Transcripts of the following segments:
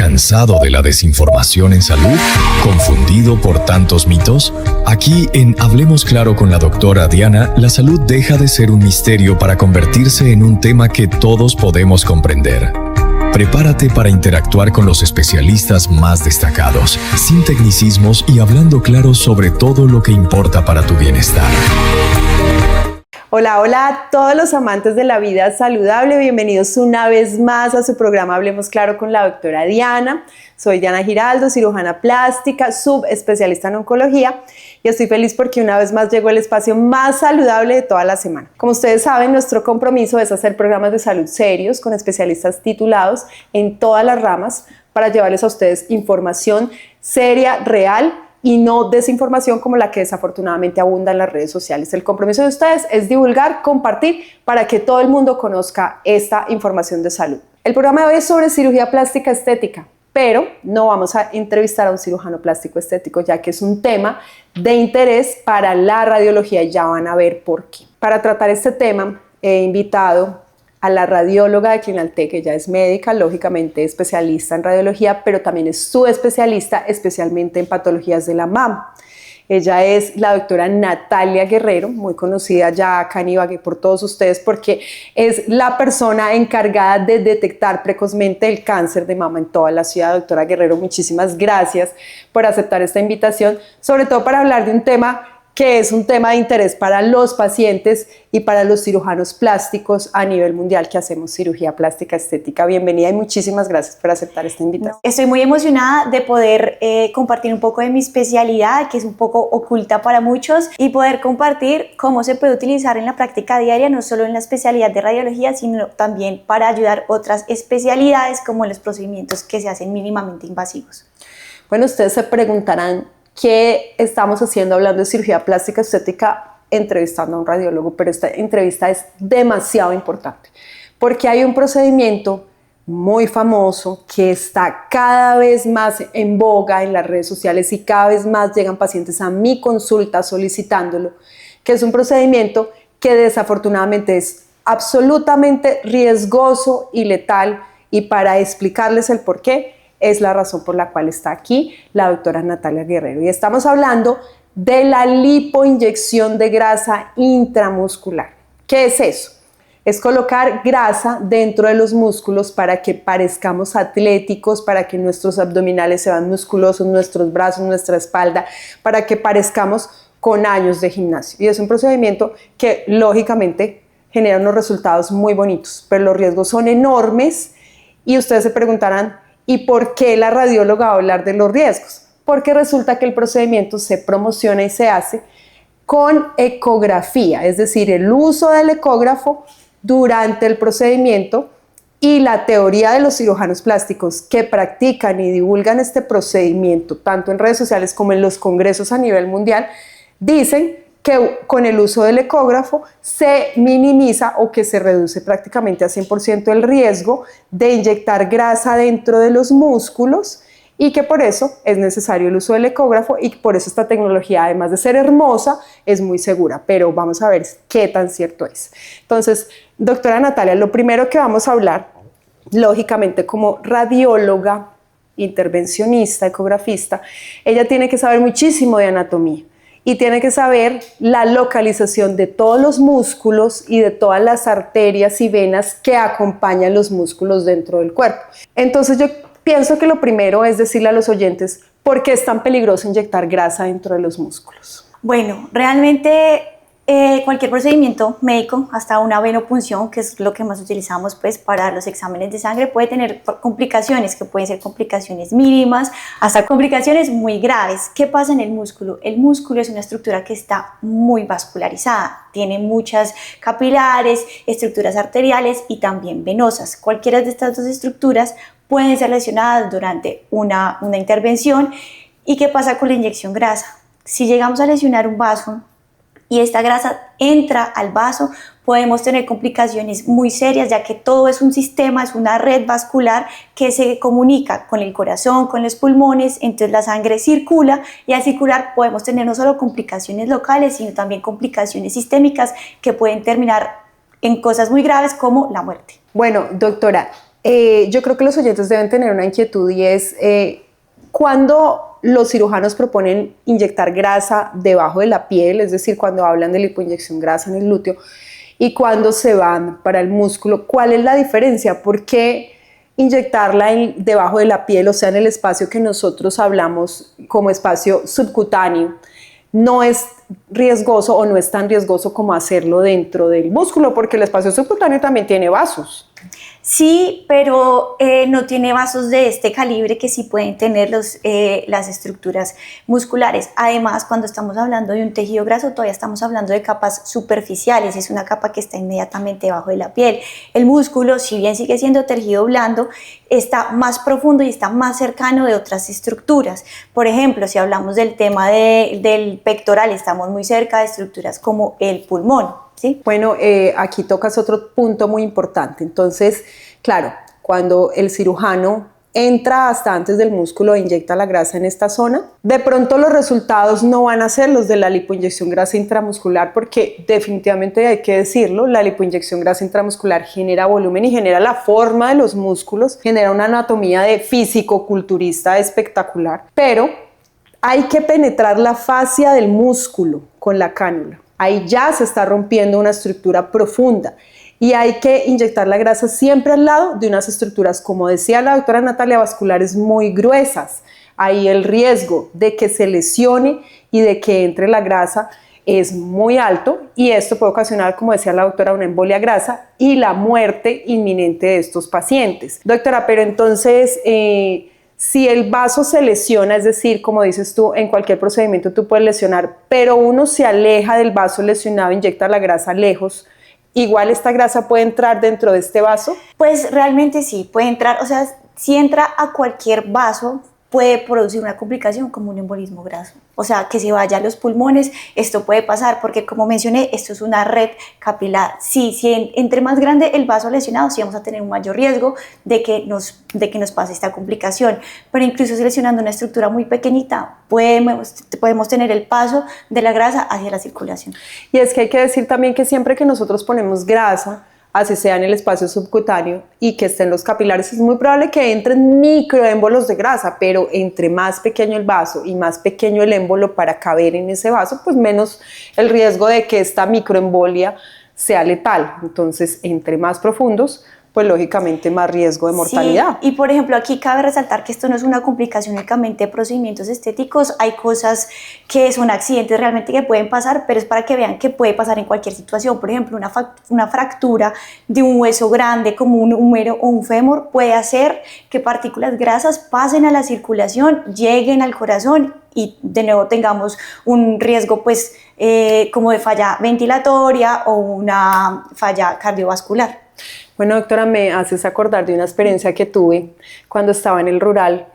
¿Cansado de la desinformación en salud? ¿Confundido por tantos mitos? Aquí en Hablemos Claro con la doctora Diana, la salud deja de ser un misterio para convertirse en un tema que todos podemos comprender. Prepárate para interactuar con los especialistas más destacados, sin tecnicismos y hablando claro sobre todo lo que importa para tu bienestar. Hola, hola a todos los amantes de la vida saludable, bienvenidos una vez más a su programa Hablemos Claro con la doctora Diana. Soy Diana Giraldo, cirujana plástica, subespecialista en oncología y estoy feliz porque una vez más llegó el espacio más saludable de toda la semana. Como ustedes saben, nuestro compromiso es hacer programas de salud serios con especialistas titulados en todas las ramas para llevarles a ustedes información seria, real y no desinformación como la que desafortunadamente abunda en las redes sociales. El compromiso de ustedes es divulgar, compartir para que todo el mundo conozca esta información de salud. El programa de hoy es sobre cirugía plástica estética, pero no vamos a entrevistar a un cirujano plástico estético, ya que es un tema de interés para la radiología y ya van a ver por qué. Para tratar este tema he invitado a la radióloga de Clinaltec, que ella es médica, lógicamente especialista en radiología, pero también es subespecialista, especialmente en patologías de la mama. Ella es la doctora Natalia Guerrero, muy conocida ya acá en Ibagué por todos ustedes, porque es la persona encargada de detectar precozmente el cáncer de mama en toda la ciudad. Doctora Guerrero, muchísimas gracias por aceptar esta invitación, sobre todo para hablar de un tema que es un tema de interés para los pacientes y para los cirujanos plásticos a nivel mundial que hacemos cirugía plástica estética. Bienvenida y muchísimas gracias por aceptar esta invitación. Estoy muy emocionada de poder compartir un poco de mi especialidad, que es un poco oculta para muchos, y poder compartir cómo se puede utilizar en la práctica diaria, no solo en la especialidad de radiología, sino también para ayudar otras especialidades como los procedimientos que se hacen mínimamente invasivos. Bueno, ustedes se preguntarán ¿qué estamos haciendo hablando de cirugía plástica estética entrevistando a un radiólogo? Pero esta entrevista es demasiado importante porque hay un procedimiento muy famoso que está cada vez más en boga en las redes sociales y cada vez más llegan pacientes a mi consulta solicitándolo, que es un procedimiento que desafortunadamente es absolutamente riesgoso y letal, y para explicarles el por qué es la razón por la cual está aquí la doctora Natalia Guerrero. Y estamos hablando de la lipoinyección de grasa intramuscular. ¿Qué es eso? Es colocar grasa dentro de los músculos para que parezcamos atléticos, para que nuestros abdominales se vean musculosos, nuestros brazos, nuestra espalda, para que parezcamos con años de gimnasio. Y es un procedimiento que lógicamente genera unos resultados muy bonitos, pero los riesgos son enormes y ustedes se preguntarán, ¿y por qué la radióloga va a hablar de los riesgos? Porque resulta que el procedimiento se promociona y se hace con ecografía, es decir, el uso del ecógrafo durante el procedimiento, y la teoría de los cirujanos plásticos que practican y divulgan este procedimiento, tanto en redes sociales como en los congresos a nivel mundial, dicen que con el uso del ecógrafo se minimiza o que se reduce prácticamente a 100% el riesgo de inyectar grasa dentro de los músculos, y que por eso es necesario el uso del ecógrafo, y por eso esta tecnología, además de ser hermosa, es muy segura. Pero vamos a ver qué tan cierto es. Entonces, doctora Natalia, lo primero que vamos a hablar, lógicamente como radióloga, intervencionista, ecografista, ella tiene que saber muchísimo de anatomía. Y tiene que saber la localización de todos los músculos y de todas las arterias y venas que acompañan los músculos dentro del cuerpo. Entonces yo pienso que lo primero es decirle a los oyentes por qué es tan peligroso inyectar grasa dentro de los músculos. Bueno, realmente cualquier procedimiento médico, hasta una venopunción, que es lo que más utilizamos pues, para los exámenes de sangre, puede tener complicaciones, que pueden ser complicaciones mínimas, hasta complicaciones muy graves. ¿Qué pasa en el músculo? El músculo es una estructura que está muy vascularizada, tiene muchas capilares, estructuras arteriales y también venosas. Cualquiera de estas dos estructuras pueden ser lesionadas durante una intervención. ¿Y qué pasa con la inyección grasa? Si llegamos a lesionar un vaso y esta grasa entra al vaso, podemos tener complicaciones muy serias, ya que todo es un sistema, es una red vascular que se comunica con el corazón, con los pulmones, entonces la sangre circula, y al circular podemos tener no solo complicaciones locales, sino también complicaciones sistémicas que pueden terminar en cosas muy graves como la muerte. Bueno, doctora, yo creo que los oyentes deben tener una inquietud y es cuando los cirujanos proponen inyectar grasa debajo de la piel, es decir, cuando hablan de lipoinyección grasa en el glúteo y cuando se van para el músculo, ¿cuál es la diferencia? ¿Por qué inyectarla debajo de la piel, o sea, en el espacio que nosotros hablamos como espacio subcutáneo, no es riesgoso o no es tan riesgoso como hacerlo dentro del músculo? Porque el espacio subcutáneo también tiene vasos. Sí, pero no tiene vasos de este calibre que sí pueden tener las estructuras musculares. Además, cuando estamos hablando de un tejido graso, todavía estamos hablando de capas superficiales, es una capa que está inmediatamente debajo de la piel. El músculo, si bien sigue siendo tejido blando, está más profundo y está más cercano de otras estructuras. Por ejemplo, si hablamos del tema del pectoral, estamos muy cerca de estructuras como el pulmón. ¿Sí? Bueno, aquí tocas otro punto muy importante. Entonces, claro, cuando el cirujano entra hasta antes del músculo e inyecta la grasa en esta zona, de pronto los resultados no van a ser los de la lipoinyección grasa intramuscular, porque definitivamente hay que decirlo, la lipoinyección grasa intramuscular genera volumen y genera la forma de los músculos, genera una anatomía de físico-culturista espectacular, pero hay que penetrar la fascia del músculo con la cánula. Ahí ya se está rompiendo una estructura profunda y hay que inyectar la grasa siempre al lado de unas estructuras, como decía la doctora Natalia, vasculares muy gruesas. Ahí el riesgo de que se lesione y de que entre la grasa es muy alto y esto puede ocasionar, como decía la doctora, una embolia grasa y la muerte inminente de estos pacientes. Doctora, pero entonces si el vaso se lesiona, es decir, como dices tú, en cualquier procedimiento tú puedes lesionar, pero uno se aleja del vaso lesionado, inyecta la grasa lejos, ¿igual esta grasa puede entrar dentro de este vaso? Pues realmente sí, puede entrar, o sea, si entra a cualquier vaso, puede producir una complicación como un embolismo graso. O sea, que se vaya a los pulmones, esto puede pasar porque, como mencioné, esto es una red capilar. Sí, entre más grande el vaso lesionado, sí vamos a tener un mayor riesgo de que nos pase esta complicación. Pero incluso si lesionando una estructura muy pequeñita, podemos tener el paso de la grasa hacia la circulación. Y es que hay que decir también que siempre que nosotros ponemos grasa, así sea en el espacio subcutáneo y que estén los capilares, es muy probable que entren microémbolos de grasa, pero entre más pequeño el vaso y más pequeño el émbolo para caber en ese vaso, pues menos el riesgo de que esta microembolia sea letal. Entonces, entre más profundos, pues lógicamente más riesgo de mortalidad. Sí, y por ejemplo aquí cabe resaltar que esto no es una complicación únicamente de procedimientos estéticos, hay cosas que son accidentes realmente que pueden pasar, pero es para que vean que puede pasar en cualquier situación. Por ejemplo, una fractura de un hueso grande como un húmero o un fémur puede hacer que partículas grasas pasen a la circulación, lleguen al corazón y de nuevo tengamos un riesgo pues como de falla ventilatoria o una falla cardiovascular. Bueno, doctora, me haces acordar de una experiencia que tuve cuando estaba en el rural.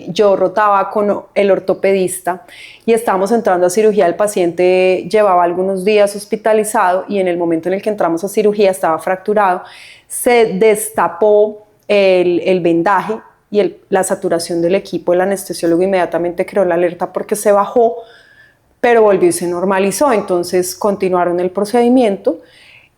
Yo rotaba con el ortopedista y estábamos entrando a cirugía. El paciente llevaba algunos días hospitalizado y en el momento en el que entramos a cirugía estaba fracturado. Se destapó el vendaje y la saturación del equipo. El anestesiólogo inmediatamente creó la alerta porque se bajó, pero volvió y se normalizó. Entonces continuaron el procedimiento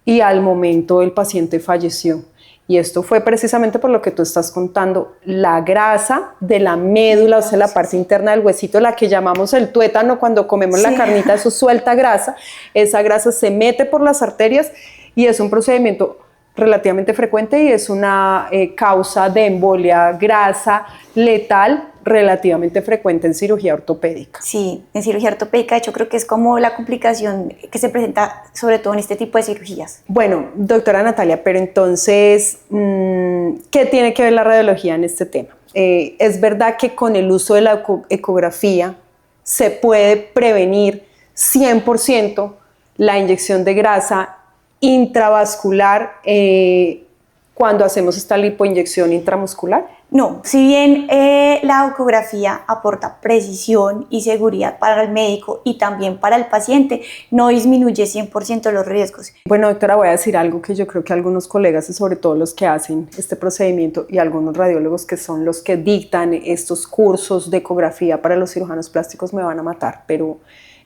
y al momento el paciente falleció. Y esto fue precisamente por lo que tú estás contando, la grasa de la médula, o sea, la parte interna del huesito, la que llamamos el tuétano, cuando comemos la carnita, eso suelta grasa, esa grasa se mete por las arterias y es un procedimiento relativamente frecuente y es una causa de embolia grasa letal relativamente frecuente en cirugía ortopédica. Sí, en cirugía ortopédica, de hecho, creo que es como la complicación que se presenta sobre todo en este tipo de cirugías. Bueno, doctora Natalia, pero entonces, ¿qué tiene que ver la radiología en este tema? ¿Es verdad que con el uso de la ecografía se puede prevenir 100% la inyección de grasa intravascular cuando hacemos esta lipoinyección intramuscular? No, si bien la ecografía aporta precisión y seguridad para el médico y también para el paciente, no disminuye 100% los riesgos. Bueno, doctora, voy a decir algo que yo creo que algunos colegas y sobre todo los que hacen este procedimiento y algunos radiólogos que son los que dictan estos cursos de ecografía para los cirujanos plásticos me van a matar, pero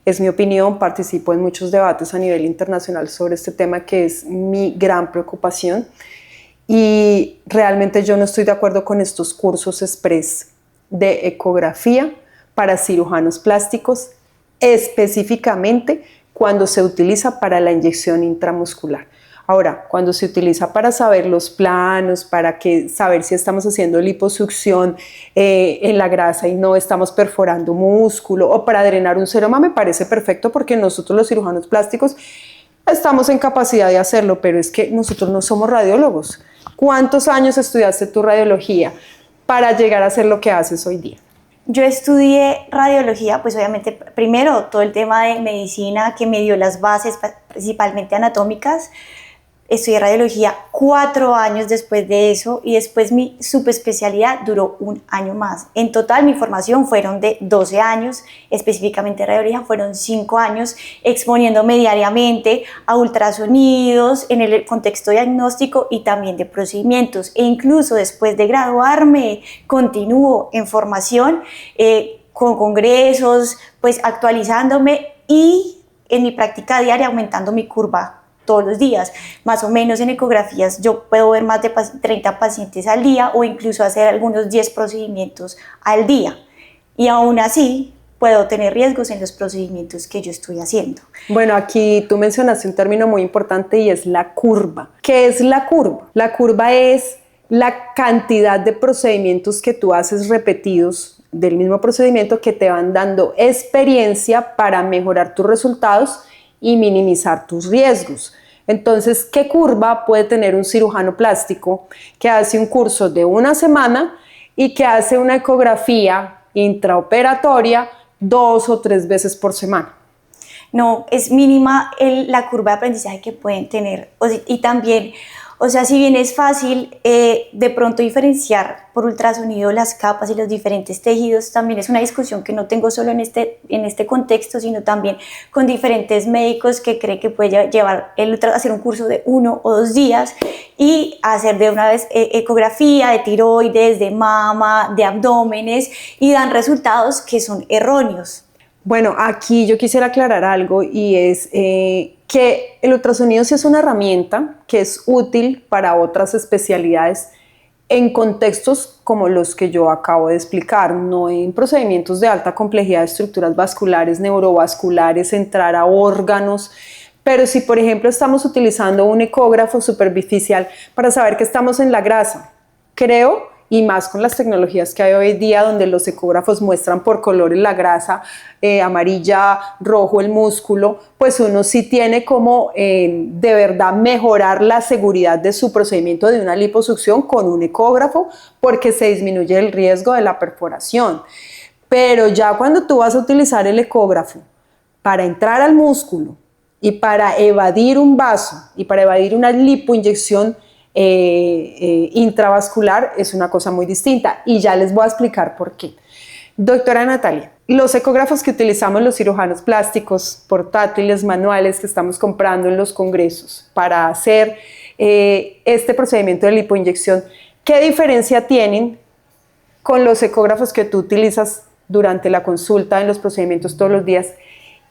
es mi opinión, participo en muchos debates a nivel internacional sobre este tema que es mi gran preocupación. Y realmente yo no estoy de acuerdo con estos cursos express de ecografía para cirujanos plásticos, específicamente cuando se utiliza para la inyección intramuscular. Ahora, cuando se utiliza para saber los planos, saber si estamos haciendo liposucción en la grasa y no estamos perforando músculo, o para drenar un seroma, me parece perfecto, porque nosotros los cirujanos plásticos estamos en capacidad de hacerlo, pero es que nosotros no somos radiólogos. ¿Cuántos años estudiaste tu radiología para llegar a hacer lo que haces hoy día? Yo estudié radiología, pues obviamente primero todo el tema de medicina que me dio las bases principalmente anatómicas. Estudié radiología 4 años después de eso, y después mi subespecialidad duró 1 año más. En total mi formación fueron de 12 años, específicamente radiología fueron 5 años, exponiéndome diariamente a ultrasonidos en el contexto diagnóstico y también de procedimientos. E incluso después de graduarme continúo en formación con congresos, pues actualizándome, y en mi práctica diaria aumentando mi curva todos los días. Más o menos en ecografías yo puedo ver más de 30 pacientes al día, o incluso hacer algunos 10 procedimientos al día, y aún así puedo tener riesgos en los procedimientos que yo estoy haciendo. Bueno, aquí tú mencionaste un término muy importante, y es la curva. ¿Qué es la curva? La curva es la cantidad de procedimientos que tú haces repetidos del mismo procedimiento, que te van dando experiencia para mejorar tus resultados y minimizar tus riesgos. Entonces, ¿qué curva puede tener un cirujano plástico que hace un curso de 1 semana y que hace una ecografía intraoperatoria 2 o 3 veces por semana? No, es mínima la curva de aprendizaje que pueden tener. Y también, o sea, si bien es fácil de pronto diferenciar por ultrasonido las capas y los diferentes tejidos, también es una discusión que no tengo solo en este contexto, sino también con diferentes médicos que creen que puede llevar hacer un curso de 1 o 2 días y hacer de una vez ecografía de tiroides, de mama, de abdómenes, y dan resultados que son erróneos. Bueno, aquí yo quisiera aclarar algo, y es que el ultrasonido sí es una herramienta que es útil para otras especialidades en contextos como los que yo acabo de explicar, no en procedimientos de alta complejidad de estructuras vasculares, neurovasculares, entrar a órganos. Pero si, por ejemplo, estamos utilizando un ecógrafo superficial para saber que estamos en la grasa, creo, y más con las tecnologías que hay hoy día, donde los ecógrafos muestran por colores la grasa, amarilla, rojo el músculo, pues uno sí tiene como de verdad mejorar la seguridad de su procedimiento de una liposucción con un ecógrafo, porque se disminuye el riesgo de la perforación. Pero ya cuando tú vas a utilizar el ecógrafo para entrar al músculo y para evadir un vaso y para evadir una lipoinyección intravascular, es una cosa muy distinta, y ya les voy a explicar por qué. Doctora Natalia, los ecógrafos que utilizamos los cirujanos plásticos, portátiles, manuales, que estamos comprando en los congresos para hacer este procedimiento de lipoinyección, ¿qué diferencia tienen con los ecógrafos que tú utilizas durante la consulta en los procedimientos todos los días?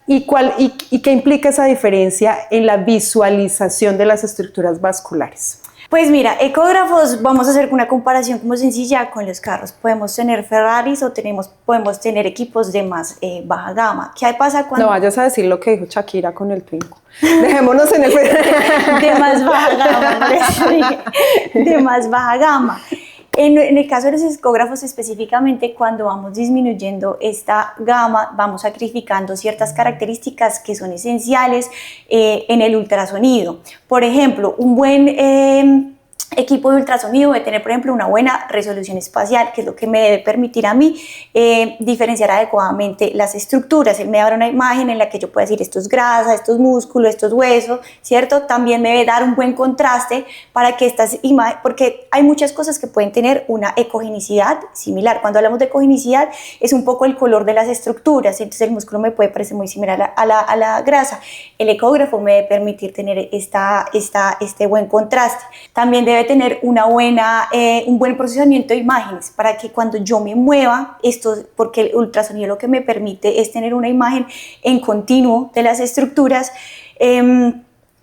¿Y qué implica esa diferencia en la visualización de las estructuras vasculares? Pues mira, ecógrafos, vamos a hacer una comparación como sencilla con los carros. Podemos tener Ferraris o podemos tener equipos de más baja gama. ¿Qué pasa cuando...? No vayas a decir lo que dijo Shakira con el Twingo. Dejémonos en el... de más baja gama, de más baja gama. En el caso de los ecógrafos específicamente, cuando vamos disminuyendo esta gama, vamos sacrificando ciertas características que son esenciales en el ultrasonido. Por ejemplo, un buen equipo de ultrasonido debe tener, por ejemplo, una buena resolución espacial, que es lo que me debe permitir a mí diferenciar adecuadamente las estructuras. Él me da una imagen en la que yo pueda decir esto es grasa, esto es músculo, esto es hueso, ¿cierto? También me debe dar un buen contraste para que estas imágenes, porque hay muchas cosas que pueden tener una ecogenicidad similar. Cuando hablamos de ecogenicidad es un poco el color de las estructuras, entonces el músculo me puede parecer muy similar a la grasa. El ecógrafo me debe permitir tener este buen contraste. También debe tener un buen procesamiento de imágenes para que cuando yo me mueva, porque el ultrasonido lo que me permite es tener una imagen en continuo de las estructuras,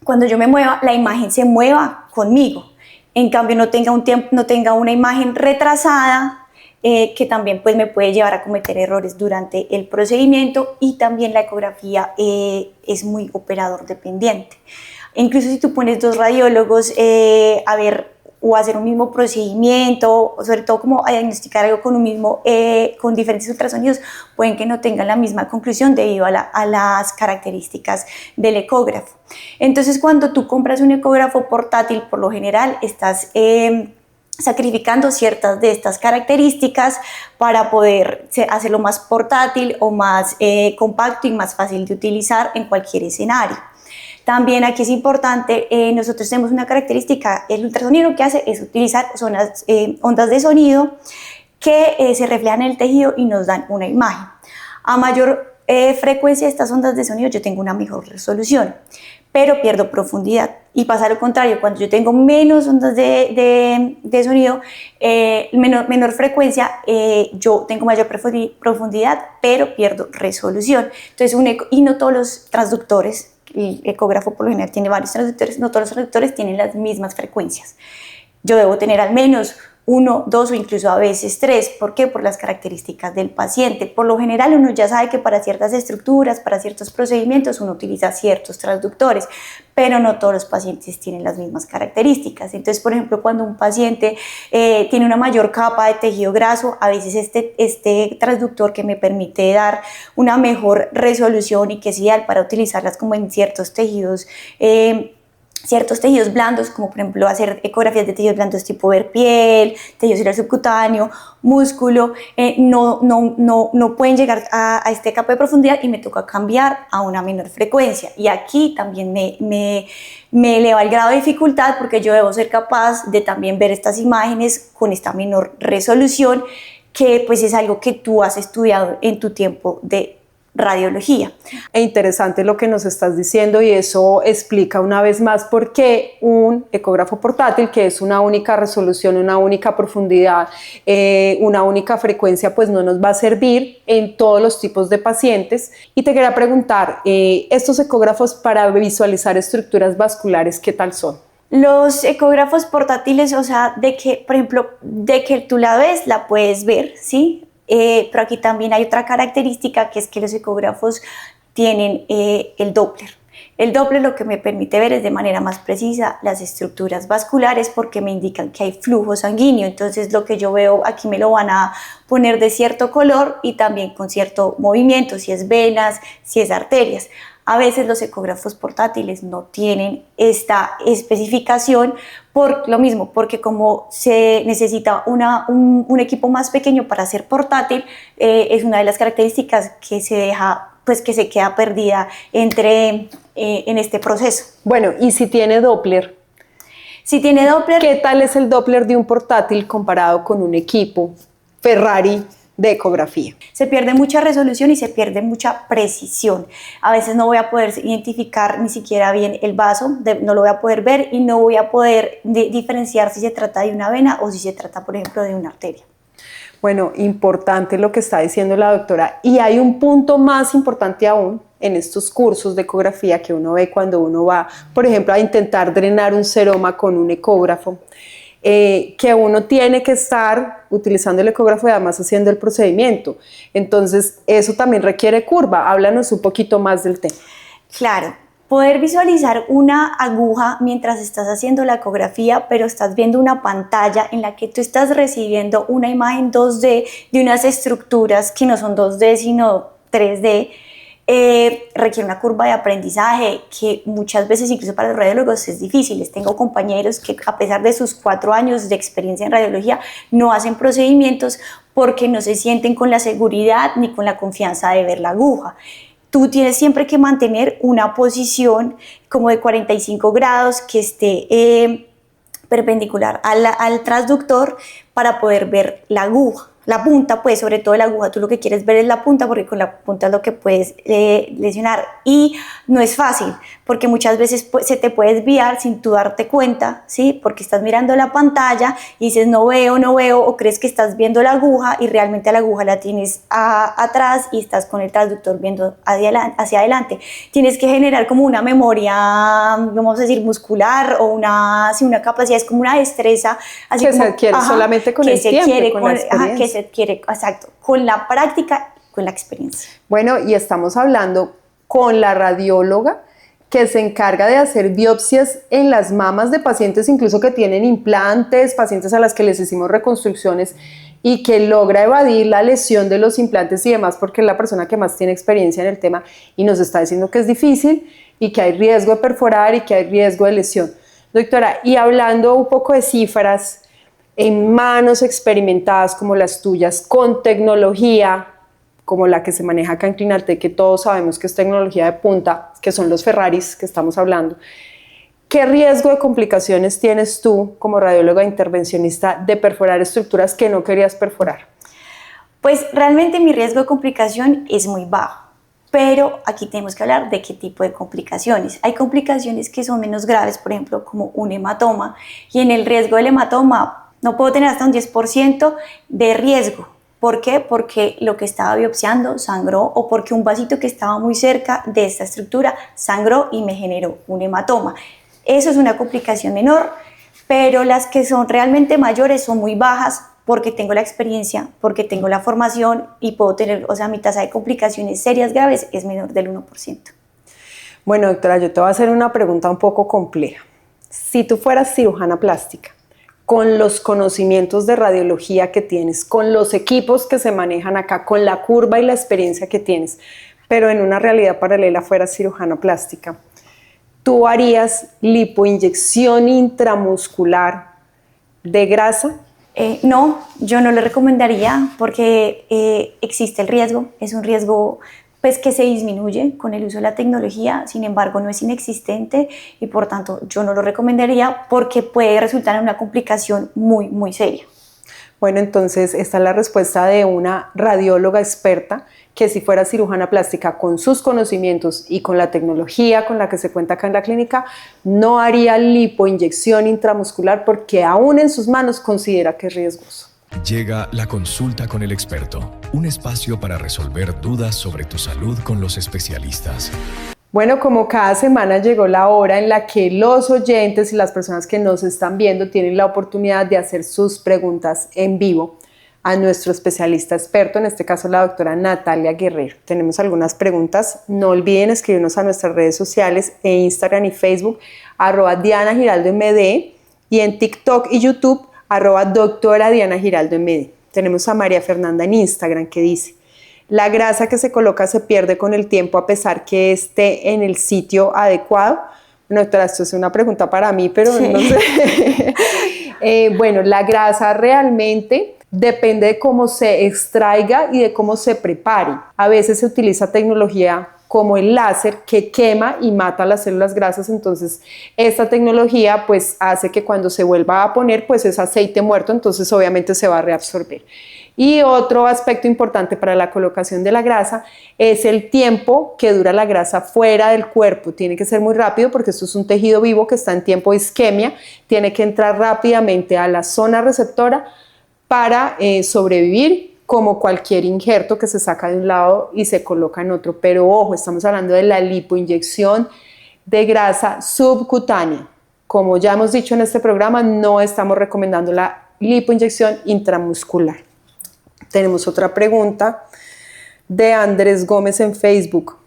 cuando yo me mueva, la imagen se mueva conmigo. en cambio no tenga no tenga una imagen retrasada, que también pues me puede llevar a cometer errores durante el procedimiento, y también la ecografía es muy operador dependiente. Incluso si tú pones dos radiólogos a ver o hacer un mismo procedimiento, o sobre todo como a diagnosticar algo con con diferentes ultrasonidos, pueden que no tengan la misma conclusión debido a las características del ecógrafo. Entonces, cuando tú compras un ecógrafo portátil, por lo general estás sacrificando ciertas de estas características para poder hacerlo más portátil o más compacto y más fácil de utilizar en cualquier escenario. También aquí es importante, nosotros tenemos una característica, el ultrasonido lo que hace es utilizar ondas de sonido que se reflejan en el tejido y nos dan una imagen. A mayor frecuencia de estas ondas de sonido yo tengo una mejor resolución, pero pierdo profundidad. Y pasa lo contrario, cuando yo tengo menos ondas de sonido, menor frecuencia, yo tengo mayor profundidad, pero pierdo resolución. Entonces, y no todos los transductores, el ecógrafo por lo general tiene varios transductores, no todos los transductores tienen las mismas frecuencias. Yo debo tener al menos 1, 2 o incluso a veces 3. ¿Por qué? Por las características del paciente. Por lo general uno ya sabe que para ciertas estructuras, para ciertos procedimientos uno utiliza ciertos transductores, pero no todos los pacientes tienen las mismas características. Entonces, por ejemplo, cuando un paciente tiene una mayor capa de tejido graso, a veces este transductor que me permite dar una mejor resolución y que es ideal para utilizarlas como en ciertos tejidos blandos, como por ejemplo hacer ecografías de tejidos blandos tipo ver piel, tejido celular subcutáneo, músculo, no pueden llegar a este capa de profundidad y me toca cambiar a una menor frecuencia. Y aquí también me eleva el grado de dificultad porque yo debo ser capaz de también ver estas imágenes con esta menor resolución, que pues es algo que tú has estudiado en tu tiempo de radiología. Es interesante lo que nos estás diciendo, y eso explica una vez más por qué un ecógrafo portátil, que es una única resolución, una única profundidad, una única frecuencia, pues no nos va a servir en todos los tipos de pacientes. Y te quería preguntar, estos ecógrafos para visualizar estructuras vasculares, ¿qué tal son? Los ecógrafos portátiles, o sea, por ejemplo, de que tú la ves, la puedes ver, ¿sí? Pero aquí también hay otra característica, que es que los ecógrafos tienen el Doppler. El Doppler lo que me permite ver es de manera más precisa las estructuras vasculares, porque me indican que hay flujo sanguíneo. Entonces lo que yo veo aquí me lo van a poner de cierto color y también con cierto movimiento, si es venas, si es arterias. A veces los ecógrafos portátiles no tienen esta especificación por lo mismo, porque como se necesita un equipo más pequeño para ser portátil, es una de las características que se queda perdida en este proceso. Bueno, ¿y si tiene Doppler? Si tiene Doppler, ¿qué tal es el Doppler de un portátil comparado con un equipo Ferrari de ecografía? Se pierde mucha resolución y se pierde mucha precisión. A veces no voy a poder identificar ni siquiera bien el vaso, no lo voy a poder ver y no voy a poder diferenciar si se trata de una vena o si se trata, por ejemplo, de una arteria. Bueno, importante lo que está diciendo la doctora. Y hay un punto más importante aún en estos cursos de ecografía que uno ve cuando uno va, por ejemplo, a intentar drenar un seroma con un ecógrafo. Que uno tiene que estar utilizando el ecógrafo y además haciendo el procedimiento. Entonces, eso también requiere curva. Háblanos un poquito más del tema. Claro, poder visualizar una aguja mientras estás haciendo la ecografía, pero estás viendo una pantalla en la que tú estás recibiendo una imagen 2D de unas estructuras que no son 2D sino 3D, requiere una curva de aprendizaje que muchas veces incluso para los radiólogos es difícil. Tengo compañeros que a pesar de sus 4 años de experiencia en radiología no hacen procedimientos porque no se sienten con la seguridad ni con la confianza de ver la aguja. Tú tienes siempre que mantener una posición como de 45 grados que esté perpendicular al transductor para poder ver la aguja. la punta, pues sobre todo la aguja, tú lo que quieres ver es la punta, porque con la punta es lo que puedes lesionar, y no es fácil, porque muchas veces se te puede desviar sin tú darte cuenta, ¿sí? Porque estás mirando la pantalla y dices no veo, o crees que estás viendo la aguja y realmente la aguja la tienes atrás y estás con el transductor viendo hacia adelante. Tienes que generar como una memoria, vamos a decir, muscular, o una capacidad, es como una destreza, así que como, se adquiere solamente con el tiempo, con la experiencia. que se adquiere, exacto, con la práctica, con la experiencia. Bueno, y estamos hablando con la radióloga que se encarga de hacer biopsias en las mamas de pacientes incluso que tienen implantes, pacientes a las que les hicimos reconstrucciones, y que logra evadir la lesión de los implantes y demás, porque es la persona que más tiene experiencia en el tema y nos está diciendo que es difícil y que hay riesgo de perforar y que hay riesgo de lesión. Doctora, y hablando un poco de cifras, en manos experimentadas como las tuyas, con tecnología como la que se maneja acá en Clinaltec, que todos sabemos que es tecnología de punta, que son los Ferraris que estamos hablando, ¿qué riesgo de complicaciones tienes tú como radióloga intervencionista de perforar estructuras que no querías perforar? Pues realmente mi riesgo de complicación es muy bajo, pero aquí tenemos que hablar de qué tipo de complicaciones. Hay complicaciones que son menos graves, por ejemplo, como un hematoma, y en el riesgo del hematoma no puedo tener hasta un 10% de riesgo. ¿Por qué? Porque lo que estaba biopsiando sangró, o porque un vasito que estaba muy cerca de esta estructura sangró y me generó un hematoma. Eso es una complicación menor, pero las que son realmente mayores son muy bajas, porque tengo la experiencia, porque tengo la formación y puedo tener, o sea, mi tasa de complicaciones serias graves es menor del 1%. Bueno, doctora, yo te voy a hacer una pregunta un poco compleja. Si tú fueras cirujana plástica, con los conocimientos de radiología que tienes, con los equipos que se manejan acá, con la curva y la experiencia que tienes, pero en una realidad paralela fueras cirujana plástica, ¿tú harías lipoinyección intramuscular de grasa? No, yo no le recomendaría, porque existe el riesgo, es un riesgo pues que se disminuye con el uso de la tecnología, sin embargo no es inexistente, y por tanto yo no lo recomendaría porque puede resultar en una complicación muy, muy seria. Bueno, entonces esta es la respuesta de una radióloga experta que, si fuera cirujana plástica con sus conocimientos y con la tecnología con la que se cuenta acá en la clínica, no haría lipoinyección intramuscular porque aún en sus manos considera que es riesgoso. Llega la consulta con el experto, un espacio para resolver dudas sobre tu salud con los especialistas. Bueno, como cada semana llegó la hora en la que los oyentes y las personas que nos están viendo tienen la oportunidad de hacer sus preguntas en vivo a nuestro especialista experto, en este caso la doctora Natalia Guerrero. Tenemos algunas preguntas, no olviden escribirnos a nuestras redes sociales, en Instagram y Facebook, @DianaGiraldoMD, y en TikTok y YouTube, @doctora Diana Giraldo MD. Tenemos a María Fernanda en Instagram que dice: la grasa que se coloca se pierde con el tiempo a pesar que esté en el sitio adecuado. Bueno, doctora, esto es una pregunta para mí, pero sí, no sé. Bueno, la grasa realmente depende de cómo se extraiga y de cómo se prepare. A veces se utiliza tecnología como el láser, que quema y mata las células grasas. Entonces esta tecnología pues hace que cuando se vuelva a poner pues es aceite muerto, entonces obviamente se va a reabsorber. Y otro aspecto importante para la colocación de la grasa es el tiempo que dura la grasa fuera del cuerpo. Tiene que ser muy rápido porque esto es un tejido vivo que está en tiempo de isquemia, tiene que entrar rápidamente a la zona receptora para sobrevivir, como cualquier injerto que se saca de un lado y se coloca en otro. Pero ojo, estamos hablando de la lipoinyección de grasa subcutánea. Como ya hemos dicho en este programa, no estamos recomendando la lipoinyección intramuscular. Tenemos otra pregunta de Andrés Gómez en Facebook.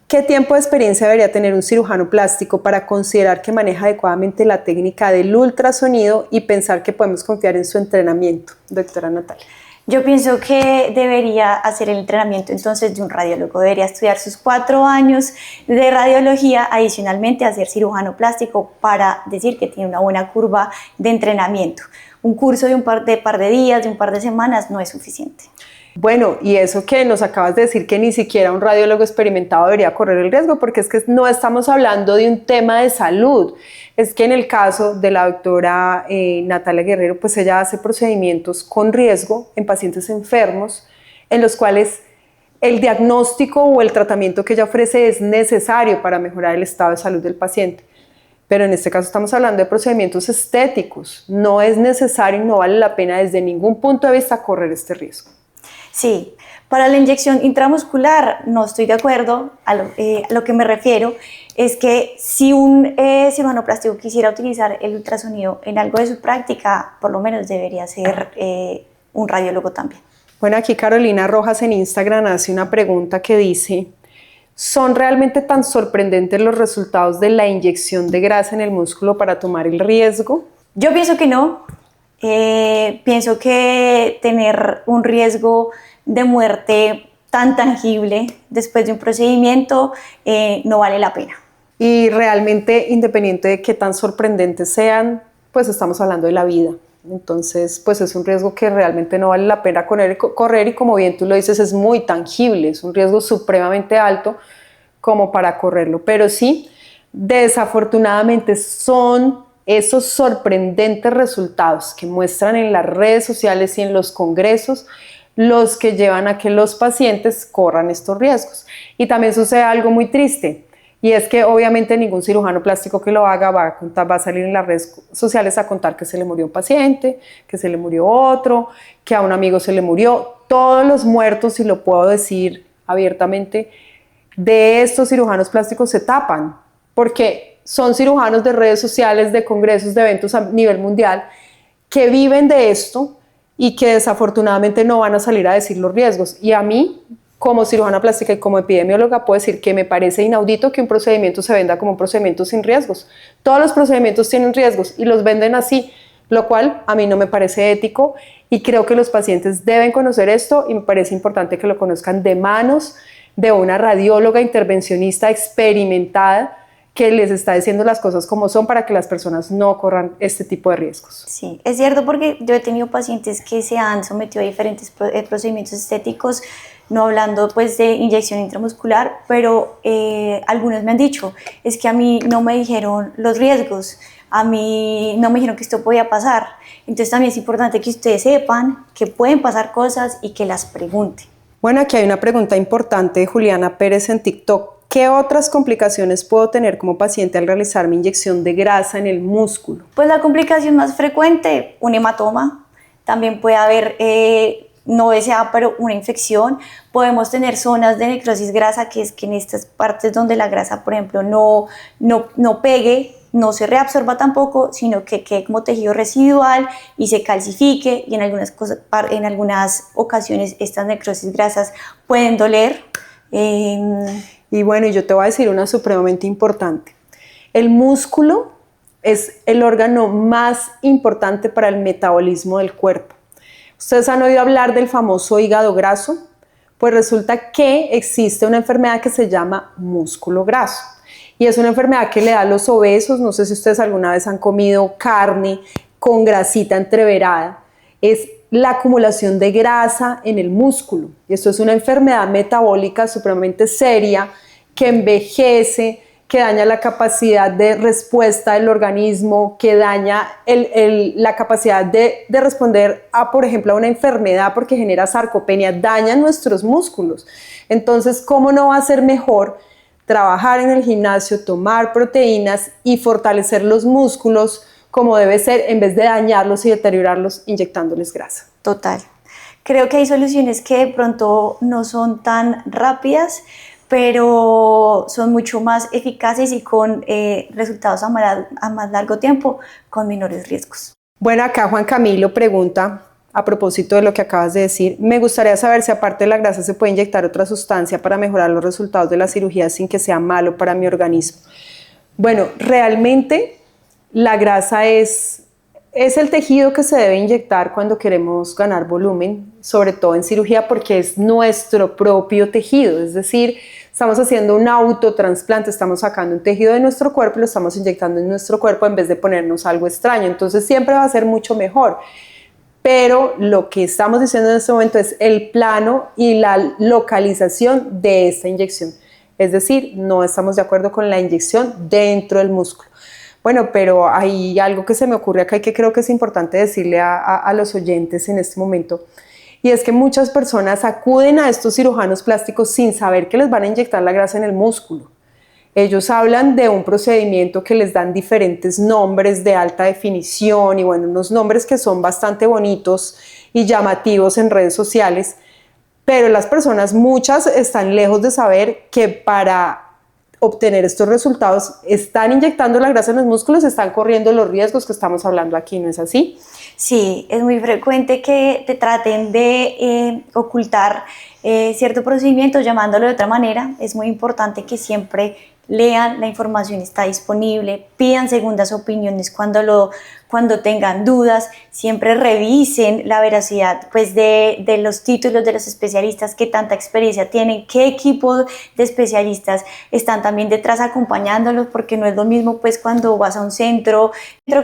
¿Qué tiempo de experiencia debería tener un cirujano plástico para considerar que maneja adecuadamente la técnica del ultrasonido y pensar que podemos confiar en su entrenamiento? Doctora Natalia. Yo pienso que debería hacer el entrenamiento entonces de un radiólogo, debería estudiar sus 4 años de radiología, adicionalmente a ser cirujano plástico, para decir que tiene una buena curva de entrenamiento. Un curso de un par de días, de un par de semanas no es suficiente. Bueno, y eso que nos acabas de decir que ni siquiera un radiólogo experimentado debería correr el riesgo, porque es que no estamos hablando de un tema de salud. Es que en el caso de la doctora Natalia Guerrero, pues ella hace procedimientos con riesgo en pacientes enfermos, en los cuales el diagnóstico o el tratamiento que ella ofrece es necesario para mejorar el estado de salud del paciente. Pero en este caso estamos hablando de procedimientos estéticos. No es necesario y no vale la pena desde ningún punto de vista correr este riesgo. Sí, para la inyección intramuscular no estoy de acuerdo. A lo que me refiero es que si un cirujano plástico quisiera utilizar el ultrasonido en algo de su práctica, por lo menos debería ser un radiólogo también. Bueno, aquí Carolina Rojas en Instagram hace una pregunta que dice: ¿son realmente tan sorprendentes los resultados de la inyección de grasa en el músculo para tomar el riesgo? Yo pienso que no. Pienso que tener un riesgo de muerte tan tangible después de un procedimiento no vale la pena. Y realmente, independiente de qué tan sorprendentes sean, pues estamos hablando de la vida. Entonces, pues es un riesgo que realmente no vale la pena correr y, como bien tú lo dices, es muy tangible, es un riesgo supremamente alto como para correrlo. Pero sí, desafortunadamente son esos sorprendentes resultados que muestran en las redes sociales y en los congresos los que llevan a que los pacientes corran estos riesgos. Y también sucede algo muy triste, y es que obviamente ningún cirujano plástico que lo haga va a salir en las redes sociales a contar que se le murió un paciente, que se le murió otro, que a un amigo se le murió. Todos los muertos, y lo puedo decir abiertamente, de estos cirujanos plásticos se tapan, porque son cirujanos de redes sociales, de congresos, de eventos a nivel mundial, que viven de esto y que desafortunadamente no van a salir a decir los riesgos. Y a mí, como cirujana plástica y como epidemióloga, puedo decir que me parece inaudito que un procedimiento se venda como un procedimiento sin riesgos. Todos los procedimientos tienen riesgos y los venden así, lo cual a mí no me parece ético, y creo que los pacientes deben conocer esto, y me parece importante que lo conozcan de manos de una radióloga intervencionista experimentada que les está diciendo las cosas como son para que las personas no corran este tipo de riesgos. Sí, es cierto, porque yo he tenido pacientes que se han sometido a diferentes procedimientos estéticos, no hablando pues de inyección intramuscular, pero algunos me han dicho, es que a mí no me dijeron los riesgos, a mí no me dijeron que esto podía pasar. Entonces también es importante que ustedes sepan que pueden pasar cosas y que las pregunten. Bueno, aquí hay una pregunta importante de Juliana Pérez en TikTok. ¿Qué otras complicaciones puedo tener como paciente al realizar mi inyección de grasa en el músculo? Pues la complicación más frecuente, un hematoma. También puede haber, no deseada, pero una infección. Podemos tener zonas de necrosis grasa, que es que en estas partes donde la grasa, por ejemplo, no pegue, no se reabsorba tampoco, sino que quede como tejido residual y se calcifique, y en algunas ocasiones estas necrosis grasas pueden doler. Y bueno, yo te voy a decir una supremamente importante. El músculo es el órgano más importante para el metabolismo del cuerpo. ¿Ustedes han oído hablar del famoso hígado graso? Pues resulta que existe una enfermedad que se llama músculo graso. Y es una enfermedad que le da a los obesos. No sé si ustedes alguna vez han comido carne con grasita entreverada. Es la acumulación de grasa en el músculo. Y esto es una enfermedad metabólica supremamente seria que envejece, que daña la capacidad de respuesta del organismo, que daña la capacidad de responder a, por ejemplo, a una enfermedad, porque genera sarcopenia, daña nuestros músculos. Entonces, ¿cómo no va a ser mejor trabajar en el gimnasio, tomar proteínas y fortalecer los músculos como debe ser, en vez de dañarlos y deteriorarlos inyectándoles grasa? Total. Creo que hay soluciones que de pronto no son tan rápidas, pero son mucho más eficaces y con resultados a más largo tiempo, con menores riesgos. Bueno, acá Juan Camilo pregunta, a propósito de lo que acabas de decir, me gustaría saber si aparte de la grasa se puede inyectar otra sustancia para mejorar los resultados de la cirugía sin que sea malo para mi organismo. Bueno, realmente la grasa es el tejido que se debe inyectar cuando queremos ganar volumen, sobre todo en cirugía, porque es nuestro propio tejido, es decir, estamos haciendo un autotransplante, estamos sacando un tejido de nuestro cuerpo y lo estamos inyectando en nuestro cuerpo en vez de ponernos algo extraño, entonces siempre va a ser mucho mejor. pero lo que estamos diciendo en este momento es el plano y la localización de esta inyección. Es decir, no estamos de acuerdo con la inyección dentro del músculo. Bueno, pero hay algo que se me ocurre acá y que creo que es importante decirle a los oyentes en este momento, y es que muchas personas acuden a estos cirujanos plásticos sin saber que les van a inyectar la grasa en el músculo. Ellos hablan de un procedimiento que les dan diferentes nombres de alta definición y bueno, unos nombres que son bastante bonitos y llamativos en redes sociales, pero las personas, muchas, están lejos de saber que para obtener estos resultados están inyectando la grasa en los músculos, están corriendo los riesgos que estamos hablando aquí, ¿no es así? Sí, es muy frecuente que te traten de ocultar cierto procedimiento llamándolo de otra manera. Es muy importante que siempre lean, la información está disponible, pidan segundas opiniones cuando tengan dudas, siempre revisen la veracidad pues, de los títulos de los especialistas, qué tanta experiencia tienen, qué equipo de especialistas están también detrás acompañándolos, porque no es lo mismo pues, cuando vas a un centro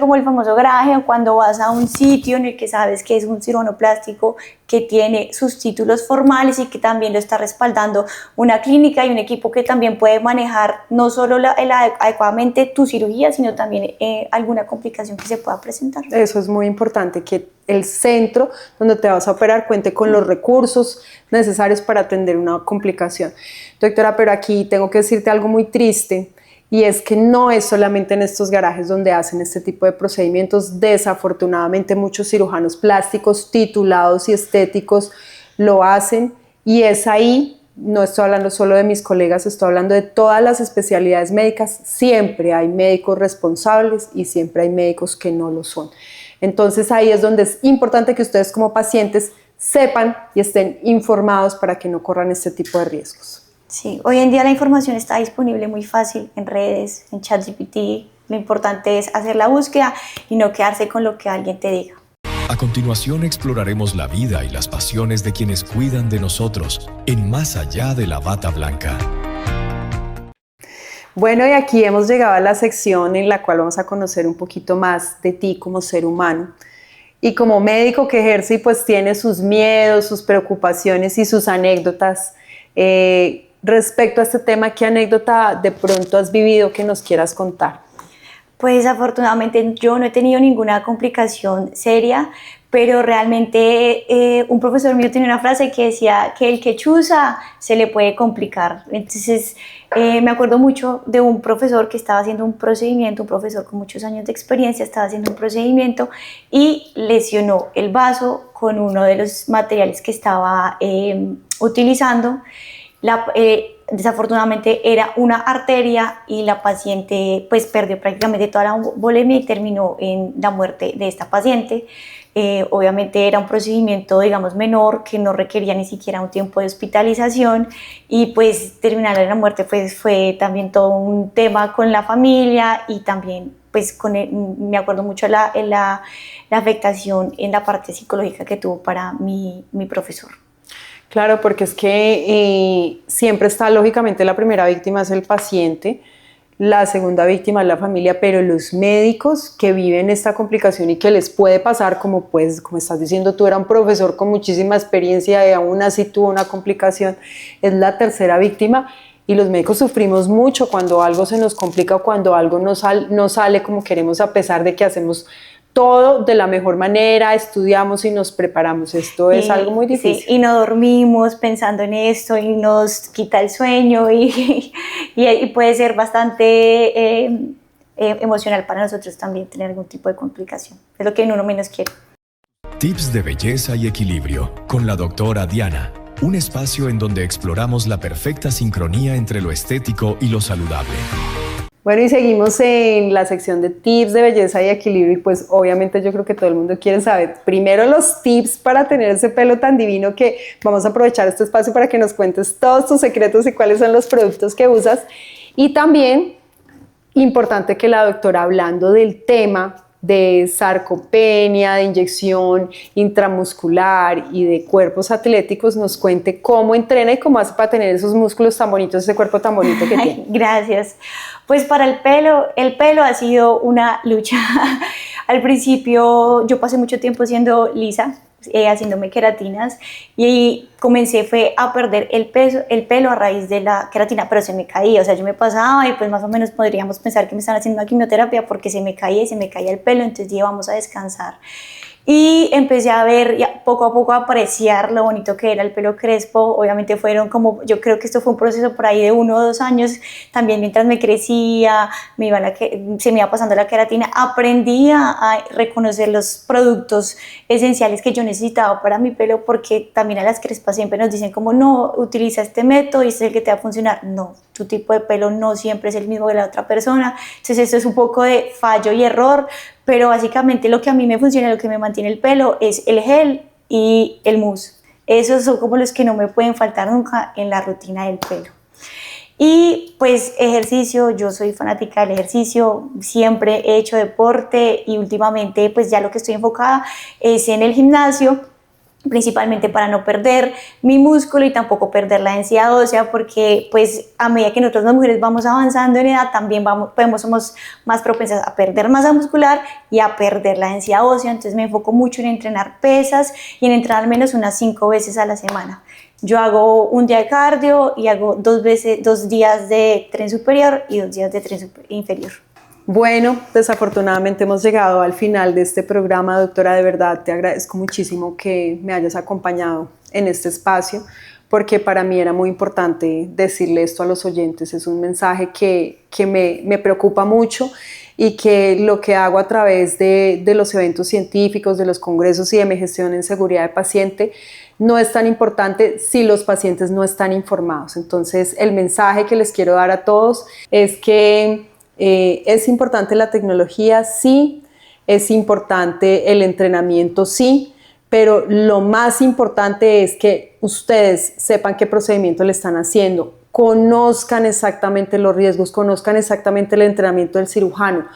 como el famoso garaje, o cuando vas a un sitio en el que sabes que es un cirujano plástico que tiene sus títulos formales y que también lo está respaldando una clínica y un equipo que también puede manejar no solo adecuadamente tu cirugía, sino también alguna complicación que se pueda presentar. Eso es muy importante, que el centro donde te vas a operar cuente con los recursos necesarios para atender una complicación. Doctora, pero aquí tengo que decirte algo muy triste, y es que no es solamente en estos garajes donde hacen este tipo de procedimientos. Desafortunadamente muchos cirujanos plásticos titulados y estéticos lo hacen, y es ahí, no estoy hablando solo de mis colegas, estoy hablando de todas las especialidades médicas. Siempre hay médicos responsables y siempre hay médicos que no lo son. Entonces ahí es donde es importante que ustedes como pacientes sepan y estén informados para que no corran este tipo de riesgos. Sí, hoy en día la información está disponible muy fácil en redes, en ChatGPT. Lo importante es hacer la búsqueda y no quedarse con lo que alguien te diga. A continuación exploraremos la vida y las pasiones de quienes cuidan de nosotros en Más Allá de la Bata Blanca. Bueno, y aquí hemos llegado a la sección en la cual vamos a conocer un poquito más de ti como ser humano. Y como médico que ejerce y pues tiene sus miedos, sus preocupaciones y sus anécdotas respecto a este tema, ¿qué anécdota de pronto has vivido que nos quieras contar? Pues afortunadamente yo no he tenido ninguna complicación seria, pero realmente un profesor mío tenía una frase que decía que el que chuza se le puede complicar. Entonces me acuerdo mucho de un profesor que estaba haciendo un procedimiento, un profesor con muchos años de experiencia, estaba haciendo un procedimiento y lesionó el vaso con uno de los materiales que estaba utilizando. Desafortunadamente era una arteria y la paciente pues perdió prácticamente toda la volemia y terminó en la muerte de esta paciente. Obviamente era un procedimiento digamos menor que no requería ni siquiera un tiempo de hospitalización, y pues terminar en la muerte pues fue también todo un tema con la familia, y también pues me acuerdo mucho la afectación en la parte psicológica que tuvo para mi profesor. Claro, porque es que siempre está, lógicamente, la primera víctima es el paciente, la segunda víctima es la familia, pero los médicos que viven esta complicación y que les puede pasar, como estás diciendo tú, era un profesor con muchísima experiencia y aún así tuvo una complicación, es la tercera víctima. Y los médicos sufrimos mucho cuando algo se nos complica o cuando algo no sale como queremos, a pesar de que hacemos todo de la mejor manera, estudiamos y nos preparamos. Esto es algo muy difícil. Sí, y no dormimos pensando en esto y nos quita el sueño y puede ser bastante emocional para nosotros también tener algún tipo de complicación. Es lo que uno menos quiere. Tips de belleza y equilibrio con la doctora Diana. Un espacio en donde exploramos la perfecta sincronía entre lo estético y lo saludable. Bueno, y seguimos en la sección de tips de belleza y equilibrio, y pues obviamente yo creo que todo el mundo quiere saber primero los tips para tener ese pelo tan divino, que vamos a aprovechar este espacio para que nos cuentes todos tus secretos y cuáles son los productos que usas. Y también, importante que la doctora, hablando del tema de sarcopenia, de inyección intramuscular y de cuerpos atléticos, nos cuente cómo entrena y cómo hace para tener esos músculos tan bonitos, ese cuerpo tan bonito que tiene. Gracias. Pues para el pelo ha sido una lucha. Al principio yo pasé mucho tiempo siendo lisa, haciéndome queratinas, y fue a perder el pelo a raíz de la queratina, pero se me caía, o sea, yo me pasaba y pues más o menos podríamos pensar que me están haciendo una quimioterapia porque se me caía el pelo, entonces íbamos a descansar. Y empecé a ver, poco a poco a apreciar lo bonito que era el pelo crespo. Obviamente yo creo que esto fue un proceso por ahí de 1 o 2 años. También mientras me crecía, se me iba pasando la queratina, aprendí a reconocer los productos esenciales que yo necesitaba para mi pelo, porque también a las crespas siempre nos dicen como, no, utiliza este método y este es el que te va a funcionar. No, tu tipo de pelo no siempre es el mismo que la otra persona. Entonces esto es un poco de fallo y error, pero básicamente lo que a mí me funciona, lo que me mantiene el pelo es el gel y el mousse. Esos son como los que no me pueden faltar nunca en la rutina del pelo. Y pues ejercicio, yo soy fanática del ejercicio, siempre he hecho deporte y últimamente pues ya lo que estoy enfocada es en el gimnasio, principalmente para no perder mi músculo y tampoco perder la densidad ósea, porque pues a medida que nosotros las mujeres vamos avanzando en edad también somos más propensas a perder masa muscular y a perder la densidad ósea. Entonces me enfoco mucho en entrenar pesas y en entrenar al menos unas 5 veces a la semana. Yo hago un día de cardio y hago 2 días de tren superior y 2 días de tren inferior. Bueno, desafortunadamente hemos llegado al final de este programa, doctora. De verdad te agradezco muchísimo que me hayas acompañado en este espacio, porque para mí era muy importante decirle esto a los oyentes. Es un mensaje que me preocupa mucho, y que lo que hago a través de los eventos científicos, de los congresos y de mi gestión en seguridad de paciente no es tan importante si los pacientes no están informados. Entonces, el mensaje que les quiero dar a todos es que es importante la tecnología, sí, es importante el entrenamiento, sí, pero lo más importante es que ustedes sepan qué procedimiento le están haciendo, conozcan exactamente los riesgos, conozcan exactamente el entrenamiento del cirujano,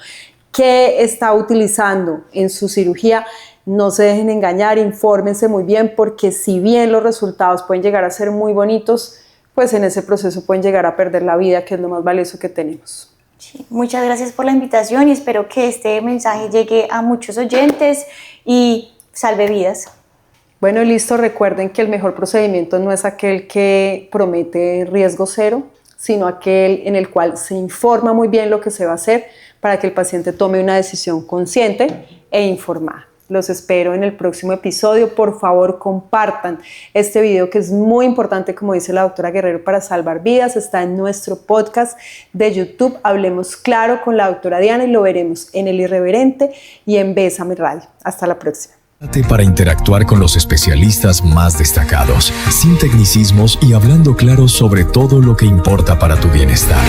qué está utilizando en su cirugía. No se dejen engañar, infórmense muy bien, porque si bien los resultados pueden llegar a ser muy bonitos, pues en ese proceso pueden llegar a perder la vida, que es lo más valioso que tenemos. Sí, muchas gracias por la invitación y espero que este mensaje llegue a muchos oyentes y salve vidas. Bueno, listo. Recuerden que el mejor procedimiento no es aquel que promete riesgo cero, sino aquel en el cual se informa muy bien lo que se va a hacer para que el paciente tome una decisión consciente e informada. Los espero en el próximo episodio. Por favor, compartan este video, que es muy importante, como dice la doctora Guerrero, para salvar vidas. Está en nuestro podcast de YouTube, Hablemos Claro con la doctora Diana, y lo veremos en El Irreverente y en Bésame Radio. Hasta la próxima. Para interactuar con los especialistas más destacados, sin tecnicismos y hablando claro sobre todo lo que importa para tu bienestar.